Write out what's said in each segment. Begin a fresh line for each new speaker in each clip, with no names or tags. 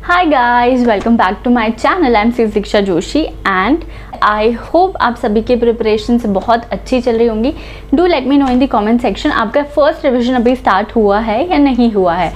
Hi guys, welcome back to my channel. I'm Diksha Joshi and I hope आप सभी के preparation बहुत अच्छी चल रही होंगी. Do let me know in the comment section आपका फर्स्ट रिविजन अभी स्टार्ट हुआ है या नहीं हुआ है.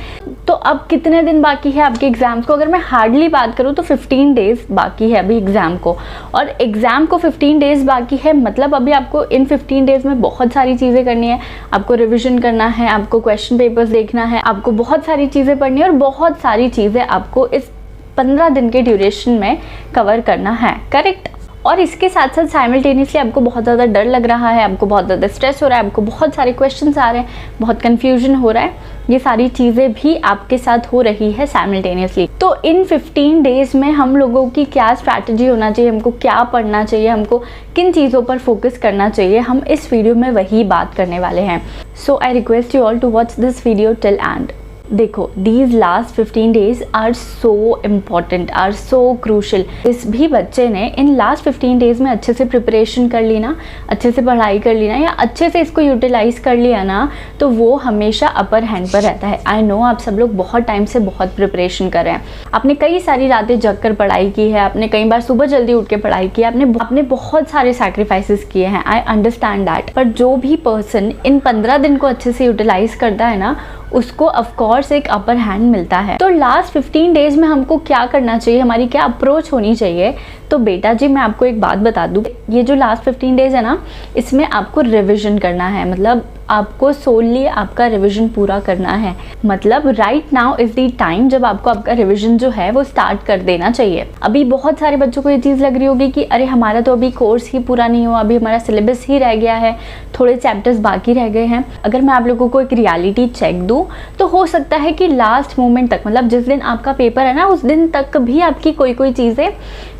तो अब कितने दिन बाकी है आपके एग्ज़ाम्स को. अगर मैं हार्डली बात करूँ तो 15 डेज़ बाकी है अभी एग्ज़ाम को, और एग्ज़ाम को 15 डेज़ बाकी है. मतलब अभी आपको इन 15 डेज़ में बहुत सारी चीज़ें करनी है. आपको रिविज़न करना है, आपको क्वेश्चन पेपर्स देखना है, आपको बहुत सारी चीज़ें पढ़नी है और बहुत सारी चीज़ें आपको इस 15 दिन के ड्यूरेशन में कवर करना है. करेक्ट. और इसके साथ साथ साइमल्टेनियसली आपको बहुत ज़्यादा डर लग रहा है, आपको बहुत ज़्यादा स्ट्रेस हो रहा है, आपको बहुत सारे क्वेश्चंस आ रहे हैं, बहुत कन्फ्यूजन हो रहा है. ये सारी चीज़ें भी आपके साथ हो रही है साइमल्टेनियसली. तो इन 15 डेज़ में हम लोगों की क्या स्ट्रैटेजी होना चाहिए, हमको क्या पढ़ना चाहिए, हमको किन चीज़ों पर फोकस करना चाहिए, हम इस वीडियो में वही बात करने वाले हैं. So I request you all to watch this video till end. देखो, these last 15 days are so important, are so crucial. जिस भी बच्चे ने इन लास्ट 15 डेज में अच्छे से प्रिपरेशन कर ली ना, अच्छे से पढ़ाई कर ली ना, या अच्छे से इसको यूटिलाइज कर लिया ना, तो वो हमेशा अपर हैंड पर रहता है. आई नो आप सब लोग बहुत टाइम से बहुत प्रिपरेशन कर रहे हैं. आपने कई सारी रातें जग कर पढ़ाई की है, आपने कई बार सुबह जल्दी उठ के पढ़ाई की है, आपने बहुत सारे सैक्रिफाइसेस किए हैं. I understand that. पर जो भी पर्सन इन 15 दिन को अच्छे से यूटिलाइज करता है ना, उसको ऑफ कोर्स एक अपर हैंड मिलता है. तो लास्ट 15 डेज में हमको क्या करना चाहिए, हमारी क्या अप्रोच होनी चाहिए. तो बेटा जी, मैं आपको एक बात बता दूं, ये जो लास्ट 15 डेज है ना, इसमें आपको रिवीजन करना है. मतलब आपको सोलली आपका रिवीजन पूरा करना है. मतलब right now is the time जब आपको आपका रिवीजन जो है वो स्टार्ट कर देना चाहिए. अभी बहुत सारे बच्चों को ये चीज़ लग रही होगी कि अरे हमारा तो अभी कोर्स ही पूरा नहीं हुआ, अभी हमारा सिलेबस ही रह गया है, थोड़े चैप्टर्स बाकी रह गए हैं. अगर मैं आप लोगों को एक रियलिटी चेक दूँ तो हो सकता है कि लास्ट मोमेंट तक, मतलब जिस दिन आपका पेपर है ना, उस दिन तक भी आपकी कोई चीज़ें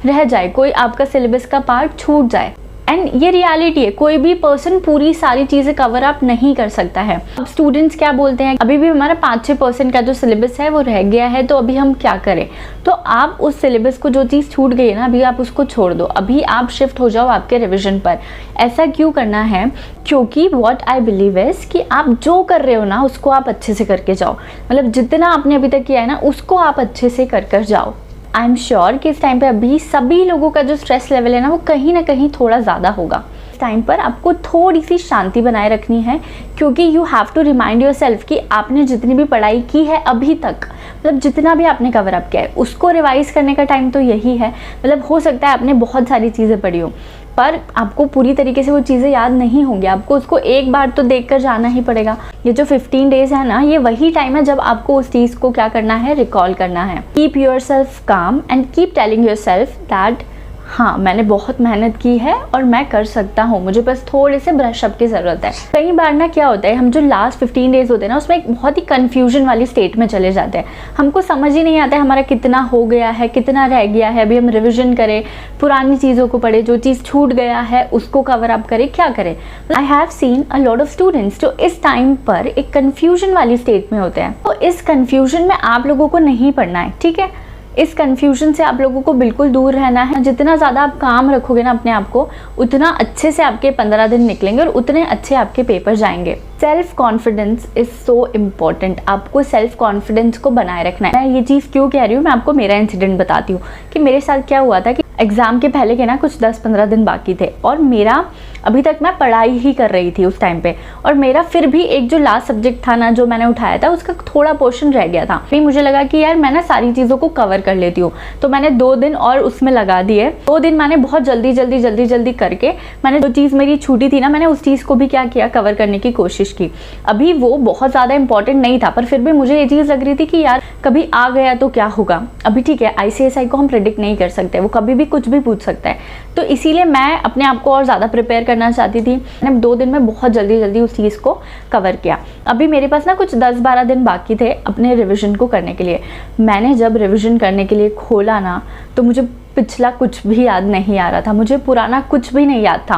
रह जाए, कोई आपका सिलेबस का पार्ट छूट जाए. एंड ये रियलिटी है, कोई भी पर्सन पूरी सारी चीज़ें कवर अप नहीं कर सकता है. अब स्टूडेंट्स क्या बोलते हैं, अभी भी हमारा 5-6% का जो सिलेबस है वो रह गया है, तो अभी हम क्या करें. तो आप उस सिलेबस को, जो चीज़ छूट गई है ना, अभी आप उसको छोड़ दो, अभी आप शिफ्ट हो जाओ आपके रिविजन पर. ऐसा क्यों करना है? क्योंकि व्हाट आई बिलीव इज कि आप जो कर रहे हो ना, उसको आप अच्छे से करके जाओ. मतलब जितना आपने अभी तक किया है ना, उसको आप अच्छे से कर जाओ. आई एम श्योर कि इस टाइम पे अभी सभी लोगों का जो स्ट्रेस लेवल है ना, वो कहीं ना कहीं थोड़ा ज़्यादा होगा. इस टाइम पर आपको थोड़ी सी शांति बनाए रखनी है, क्योंकि you have to remind your self कि आपने जितनी भी पढ़ाई की है अभी तक, मतलब जितना भी आपने कवर अप किया है, उसको रिवाइज करने का टाइम तो यही है. मतलब हो सकता है आपने बहुत सारी चीज़ें पढ़ी हो, पर आपको पूरी तरीके से वो चीज़ें याद नहीं होंगी. आपको उसको एक बार तो देख कर जाना ही पड़ेगा. ये जो 15 डेज़ है ना, ये वही टाइम है जब आपको उस चीज़ को क्या करना है, रिकॉल करना है. कीप योर सेल्फ काम and keep telling your self that हाँ, मैंने बहुत मेहनत की है और मैं कर सकता हूँ, मुझे बस थोड़े से ब्रश अप की ज़रूरत है. कई बार ना क्या होता है, हम जो लास्ट 15 डेज़ होते हैं ना, उसमें एक बहुत ही कन्फ्यूजन वाली स्टेट में चले जाते हैं. हमको समझ ही नहीं आता है हमारा कितना हो गया है, कितना रह गया है. अभी हम रिविजन करें, पुरानी चीज़ों को पढ़े, जो चीज़ छूट गया है उसको कवर अप करें, क्या करें. I have seen a lot of students जो इस टाइम पर एक कन्फ्यूजन वाली स्टेट में होते हैं. तो इस कन्फ्यूजन में आप लोगों को नहीं पढ़ना है, ठीक है. इस कन्फ्यूजन से आप लोगों को बिल्कुल दूर रहना है. जितना ज़्यादा आप काम रखोगे ना अपने आप को, उतना अच्छे से आपके 15 दिन निकलेंगे और उतने अच्छे आपके पेपर जाएंगे. Self confidence is so important. आपको सेल्फ कॉन्फिडेंस को बनाए रखना है. मैं ये चीज़ क्यों कह रही हूँ, मैं आपको मेरा इंसिडेंट बताती हूँ कि मेरे साथ क्या हुआ था. कि एग्ज़ाम के पहले के ना कुछ 10-15 दिन बाकी थे, और मेरा अभी तक मैं पढ़ाई ही कर रही थी उस टाइम पे, और मेरा फिर भी एक जो लास्ट सब्जेक्ट था ना, जो मैंने उठाया था, उसका थोड़ा पोर्शन रह गया था. फिर मुझे लगा कि यार मैं ना सारी चीज़ों को कवर कर लेती हूँ, तो मैंने 2 दिन और उसमें लगा दिए. 2 दिन मैंने बहुत जल्दी करके, मैंने जो चीज़ मेरी छूटी थी ना, मैंने उस चीज़ को भी क्या किया, कवर करने की कोशिश की. अभी वो बहुत ज़्यादा इंपॉर्टेंट नहीं था, पर फिर भी मुझे ये चीज़ लग रही थी कि यार कभी आ गया तो क्या होगा. अभी ठीक है, ICSI को हम प्रेडिक्ट नहीं कर सकते, वो कभी भी कुछ भी पूछ सकता है. तो इसीलिए मैं अपने आप को और ज़्यादा प्रिपेयर करना चाहती थी. मैंने 2 दिन में बहुत जल्दी उस चीज़ को कवर किया. अभी मेरे पास ना कुछ 10-12 दिन बाकी थे अपने रिवीजन को करने के लिए. मैंने जब रिवीजन करने के लिए खोला ना, तो मुझे पिछला कुछ भी याद नहीं आ रहा था, मुझे पुराना कुछ भी नहीं याद था.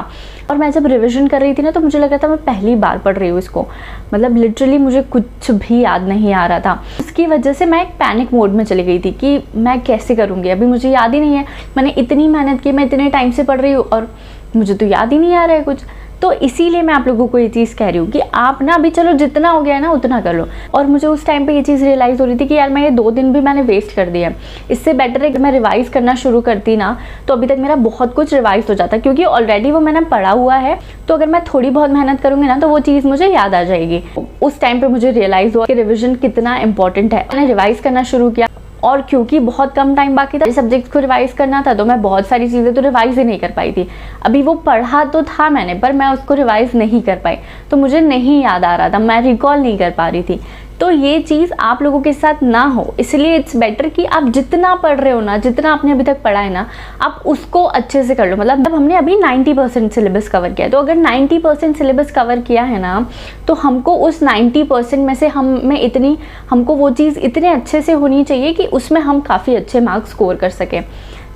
और मैं जब रिवीजन कर रही थी ना, तो मुझे लग रहा था मैं पहली बार पढ़ रही हूँ इसको. मतलब लिटरली मुझे कुछ भी याद नहीं आ रहा था. उसकी वजह से मैं एक पैनिक मोड में चली गई थी कि मैं कैसे करूँगी, अभी मुझे याद ही नहीं है. मैंने इतनी मेहनत की, मैं इतने टाइम से पढ़ रही हूँ और मुझे तो याद ही नहीं आ रहा है कुछ. तो इसीलिए मैं आप लोगों को ये चीज़ कह रही हूँ कि आप ना अभी चलो जितना हो गया है ना उतना कर लो। और मुझे उस टाइम पे ये चीज़ रियलाइज़ हो रही थी कि यार मैं ये 2 दिन भी मैंने वेस्ट कर दिया। इससे बेटर है कि मैं रिवाइज़ करना शुरू करती ना तो अभी तक मेरा बहुत कुछ रिवाइज़ हो जाता, क्योंकि ऑलरेडी वो मैंने पढ़ा हुआ है। तो अगर मैं थोड़ी बहुत मेहनत करूँगी ना तो वो चीज़ मुझे याद आ जाएगी। उस टाइम पर मुझे रियलाइज़ हुआ कि रिविज़न कितना इंपॉर्टेंट है। मैंने रिवाइज़ करना शुरू किया, और क्योंकि बहुत कम टाइम बाकी था सब्जेक्ट को रिवाइज करना था तो मैं बहुत सारी चीज़ें तो रिवाइज ही नहीं कर पाई थी। अभी वो पढ़ा तो था मैंने, पर मैं उसको रिवाइज नहीं कर पाई, तो मुझे नहीं याद आ रहा था, मैं रिकॉल नहीं कर पा रही थी। तो ये चीज़ आप लोगों के साथ ना हो, इसलिए इट्स बेटर कि आप जितना पढ़ रहे हो ना, जितना आपने अभी तक पढ़ा है ना, आप उसको अच्छे से कर लो। मतलब हमने अभी 90% सिलेबस कवर किया है, तो अगर 90% सिलेबस कवर किया है ना तो हमको उस 90% में से हमको वो चीज़ इतने अच्छे से होनी चाहिए कि उसमें हम काफ़ी अच्छे मार्क्स स्कोर कर सकें।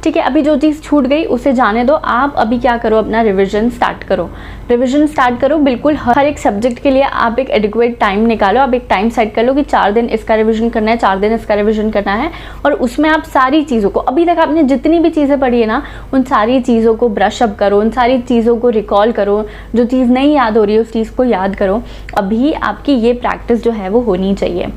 ठीक है, अभी जो चीज़ छूट गई उसे जाने दो। आप अभी क्या करो, अपना रिवीजन स्टार्ट करो। बिल्कुल हर एक सब्जेक्ट के लिए आप एक एडिक्वेट टाइम निकालो। आप एक टाइम सेट कर लो कि 4 दिन इसका रिवीजन करना है, 4 दिन इसका रिवीजन करना है, और उसमें आप सारी चीज़ों को, अभी तक आपने जितनी भी चीज़ें पढ़ी है ना, उन सारी चीज़ों को ब्रश अप करो, उन सारी चीज़ों को रिकॉल करो। जो चीज़ नहीं याद हो रही है उस चीज़ को याद करो। अभी आपकी ये प्रैक्टिस जो है वो होनी चाहिए।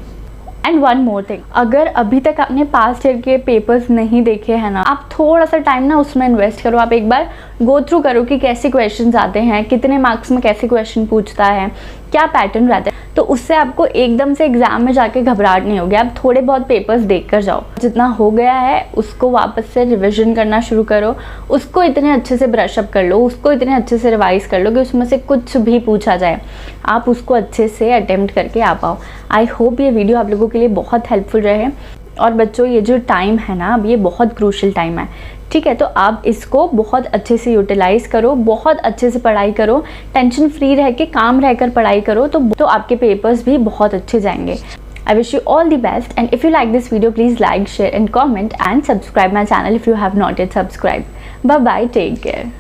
एंड वन मोर थिंग, अगर अभी तक आपने पास्ट ईयर के पेपर्स नहीं देखे हैं ना, आप थोड़ा सा टाइम ना उसमें इन्वेस्ट करो। आप एक बार गो थ्रू करो कि कैसे क्वेश्चंस आते हैं, कितने मार्क्स में कैसे क्वेश्चन पूछता है, क्या पैटर्न रहता है। तो उससे आपको एकदम से एग्जाम में जाके घबराहट नहीं होगी। आप थोड़े बहुत पेपर्स देख कर जाओ, जितना हो गया है उसको वापस से रिविजन करना शुरू करो, उसको इतने अच्छे से ब्रशअप कर लो, उसको इतने अच्छे से रिवाइज कर लो कि उसमें से कुछ भी पूछा जाए आप उसको अच्छे से अटेम्प्ट करके आ पाओ। आई होप ये वीडियो आप लोगों के लिए बहुत हेल्पफुल रहे। और बच्चों, ये जो टाइम है ना, अब ये बहुत क्रूशियल टाइम है। ठीक है, तो आप इसको बहुत अच्छे से यूटिलाइज़ करो, बहुत अच्छे से पढ़ाई करो, टेंशन फ्री रह के काम रहकर पढ़ाई करो, तो आपके पेपर्स भी बहुत अच्छे जाएंगे। I wish you all the best, and if you like this video, please like, share and comment, and subscribe my channel if you have not yet subscribed. Bye bye, take care.